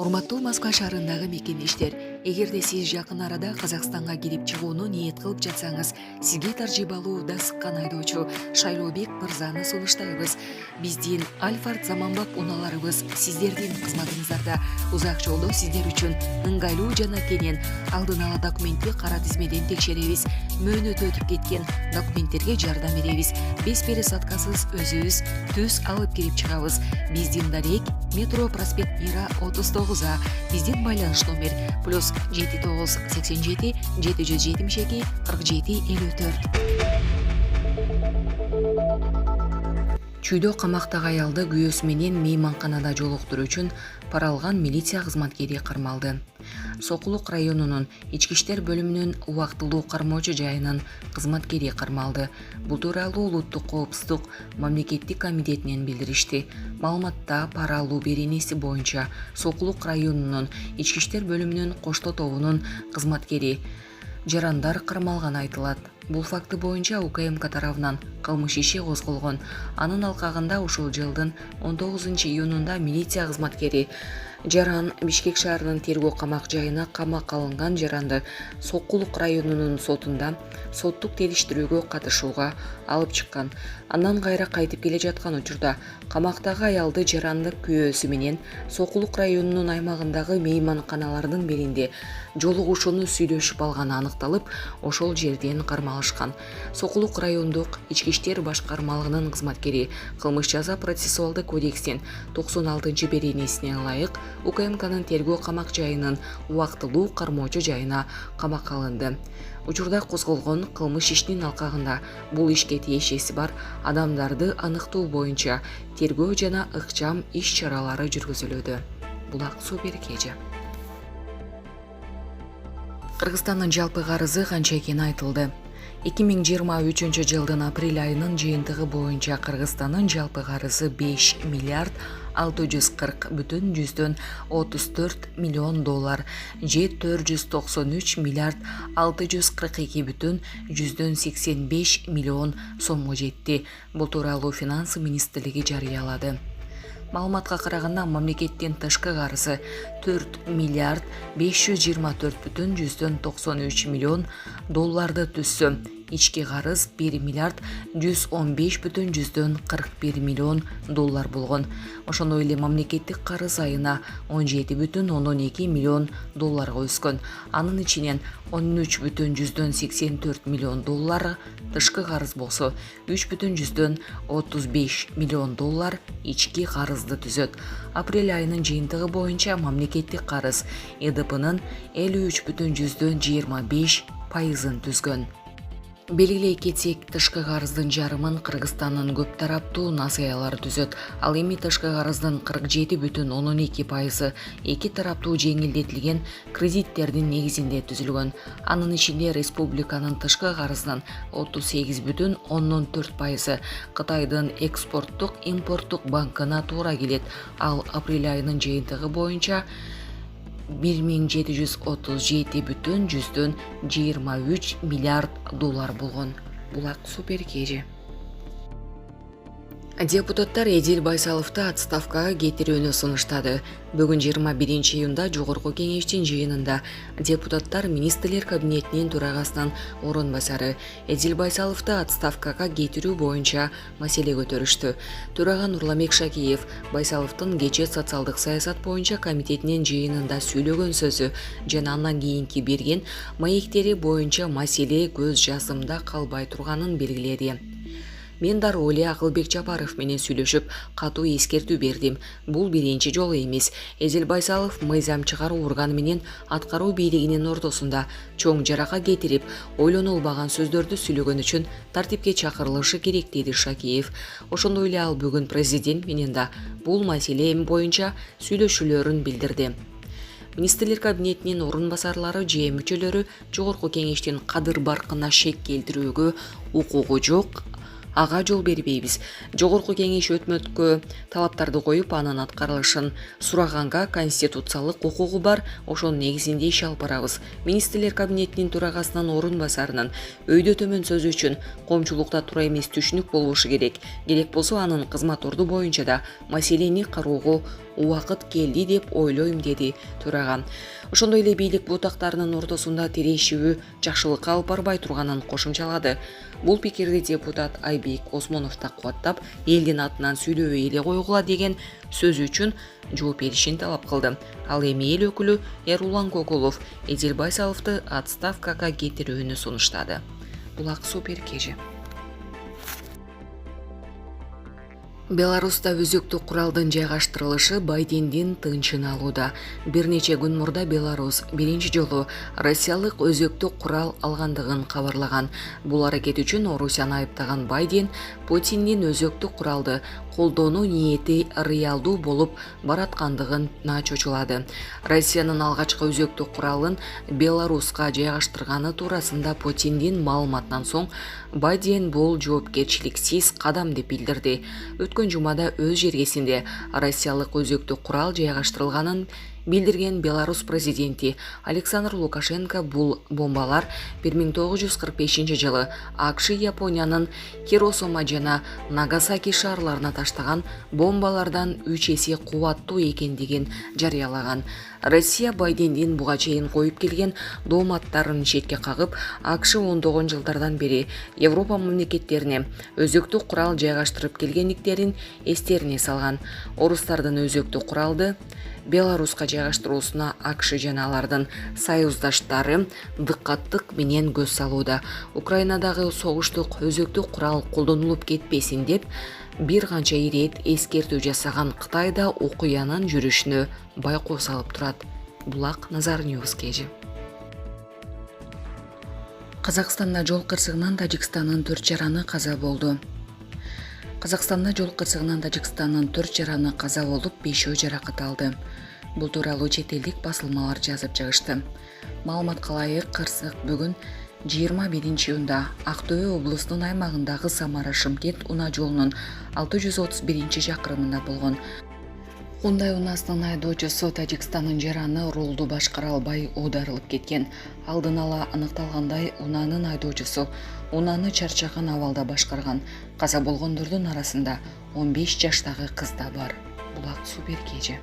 Урматтуу Москва шаарындагы мекендештер, эгерде сиз жакын арада Казакстанга кирип чыгууну ниет кылып жатсаңыз, сизге таржибалуу да сыккан айдоочу Шайлообек мырзаны сунуштайбыз. Биздин Альфард заманбап унааларыбыз сиздердин кызматыңыздарда. Узак жолдо сиздер үчүн ыңгайлуу жана кенен алдын ала документти кара тизмеден текшеребиз. Мөөнөтү өтүп кеткен документтерге жардам беребиз. Без пересадкасыз өзүбүз түз алып кирип чыгабыз. Биздин дарек метро проспект Мира 39А. Биздин байланыш номер +79 87 772 47 54. Чүйдө камактагы аялды күйөөсү менен мейманканада жолуктуруу үчүн пара алган милиция кызматкери кармалды. Сокулук районунун ички иштер бөлүмүнүн убактылуу кармоочу жайынын кызматкери кармалды. Бул тууралуу Улуттук коопсуздук мамлекеттик комитетинен билдиришти. Маалыматта пара алуу беренеси боюнча Сокулук районунун ички иштер бөлүмүнүн Кошто тобунун кызматкери жарандар кармалганы айтылат. Бул факты боюнча УКМК тарабынан кылмыш иши козголгон. Анын алкагында ушул жылдын 19-июнунда милиция кызматкери жаран Бишкек шаарынын тергөө камак жайына камакка алынган жаранды Сокулук районунун сотунда соттук териштирүүгө катышууга алып чыккан. Андан кайра кайтып келе жаткан учурда камактагы аялды жарандык күйөөсү менен Сокулук районунун аймагындагы мейманканалардын биринде жолугушууну сүйлөшүп алганы аныкталып, ошол жерден кармалышкан. Сокулук райондук ички иштер башкармалыгынын кызматкери кылмыш жаза процессуалдык кодекстин 96 беренесине ылайык УКМКнын тергөө камак жайынын убактылуу кармоочу жайына камакка алынды. Учурда козголгон кылмыш ишинин алкагында бул ишке тиешеси бар адамдарды аныктоо боюнча тергөө жана ыкчам иш-чаралары жүргүзүлүүдө. Булак суу берекежи. Кыргызстандын жалпы карызы канча экени айтылды. 2023 жылдын апрель айынын жыйынтыгы боюнча Кыргызстандын жалпы карызы 5 миллиард 640,34 миллион доллар же 493 миллиард 642,85 миллион сомго жетти. Бул тууралуу Финансы министрлиги жарыялады. Маалыматка караганда мамлекеттин тышкы карызы 4 миллиард 524,93 миллион долларды түзсө, ички карыз 1 миллиард 115,41 миллион доллар болгон. Ошондой эле мамлекеттик карыз айына 17,12 миллион долларга өскөн. Анын ичинен 13,84 миллион доллар тышкы карыз болсо, 3,35 миллион доллар ички карызды түзөт. Апрель айынын жыйынтыгы боюнча мамлекеттик карыз ЭДПнын 53,25% түзгөн. Белгилей кетсек, тышкы карыздын жарымын Кыргызстандын көп тараптуу насаялары түзөт. Ал эми тышкы карыздын 47,12% эки тараптуу жеңилдетилген кредиттердин негизинде түзүлгөн. Анын ичинде республиканын тышкы карызынын 38,14% Кытайдын экспорттук-импорттук банкына туура келет. Ал апрель айынын жыйынтыгы боюнча 1727,23 миллиард доллар болгон. Булак суу берекежи. Депутаттар Эдил Байсаловду отставкага кетирүүнү сунуштады. Бүгүн 21 июнда Жогорку кеңештин жыйынында депутаттар министрлер кабинетинин төрагасынын орун басары Эдил Байсаловду отставкага кетирүү боюнча маселе көтөрүштү. Төрага Нурламек Шакиев Байсаловдун кечээ социалдык саясат боюнча комитетинин жыйынында сүйлөгөн сөзү жана андан кийинки берген маектери боюнча маселе көз жазымда калбай турганын белгиледи. Мен дароо эле Акылбек Жапаров менен сүйлөшүп, катуу эскертүү бердим. Бул биринчи жолу эмес. Эдил Байсалов мыйзам чыгаруу органы менен аткаруу бийлигинин ортосунда чоң жарака кетирип, ойлонулбаган сөздөрдү сүйлөгөн үчүн тартипке чакырылышы керек, деди Шакиев. Ошондой эле ал бүгүн президент менен да бул маселе боюнча сүйлөшүүлөрүн билдирди. Министрлер кабинетинин орун басарлары же мүчөлөрү Жогорку кеңештин кадыр баркына шек келтирүүгө укугу жок, ага жол бербейбиз. Жогорку кеңеш өкмөткө талаптарды коюп, анын аткарылышын сураганга конституциялык укугу бар, ошонун негизинде иш алып барабыз. Министрлер кабинетинин төрагасынын орун басарынын өйдө төмөн сөзү үчүн коомчулукта туура эмес түшүнүк болушу керек. Керек болсо анын кызмат орду боюнча да маселени кароого убакыт келди деп ойлойм, деди төрага. Ошондой эле бийлик бутактарынын ортосунда тирешүү жакшылыкка алып барбай турганын кошумчалады. Бул пикирди депутат Айбек Осмонов да кубаттап, элдин атынан сүйлөбөй эле койгула деген сөзү үчүн жооп беришин талап кылды. Ал эми эл өкүлү Эрулан Кокулов Эдил Байсаловду отставкага кетирүүнү сунуштады. Булак Супер Кежи. Беларуста өзөктүк куралдын жайгаштырылышы Байдендин тынчын алууда. Бир нече күн мурда Беларусь биринчи жолу Россиялык өзөктүк курал алгандыгын кабарлаган. Бул аракет үчүн Орусияны айыптаган Байден Путиндин өзөктүк куралды колдонуу ниети реалдуу болуп бараткандыгына чочулады. Россиянын алгачкы өзөктүк куралын Беларуска жайгаштырганы туурасында Путиндин маалыматынан соң Байден бул жоопкерчиликсиз кадам деп билдирди. Өткөн жумада өз жергесинде Россиялык өзөктүк курал жайгаштырылганын билдирген Беларусь президенти Александр Лукашенко бул бомбалар 1945 жылы АКШ Япониянын Хиросима жана Нагасаки шаарларына таштаган бомбалардан 3 эсе кубаттуу экендигин жарыялаган. Россия Байдендин буга чейин коюп келген дооматтарын четке кагып, АКШ ондогон жылдардан бери Европа мамлекеттерине өзөктүк курал жайгаштырып келгендиктерин эстерине салган. Орустардын өзөктүк куралды Беларуска жайгаштыруусуна АКШ жана алардын союздаштары дыккаттык менен көз салууда. Украинадагы согуштук өзөктүк курал колдонулуп кетпесин деп бир канча ирет эскертүү жасаган Кытай да окуянын жүрүшүнө байкоо салып турат. Булак Назар Ньюс Кежи. Казакстанда жол кырсыгынан Тажикстандын 4 жараны каза болду. Казакстанда жол кырсыгынан Тажикстандын 4 жараны каза болуп, 5 жаракат алды. Бул тууралуу чет элдик басылмалар жазып чыгышты. Маалыматка ылайык, кырсык бүгүн 21-июнда Актөбө облусунун аймагындагы Самара-Шымкент унаа жолунун 631-чакырымында болгон. Ундай унаасынын айдоочусу Тажикстандын жараны рулду башкара албай оодарылып кеткен. Алдын ала аныкталгандай, унаанын айдоочусу унааны чарчаган абалда башкарган. Каза болгондордун арасында 15 жаштагы кыз да бар. Булак Супер Кежи.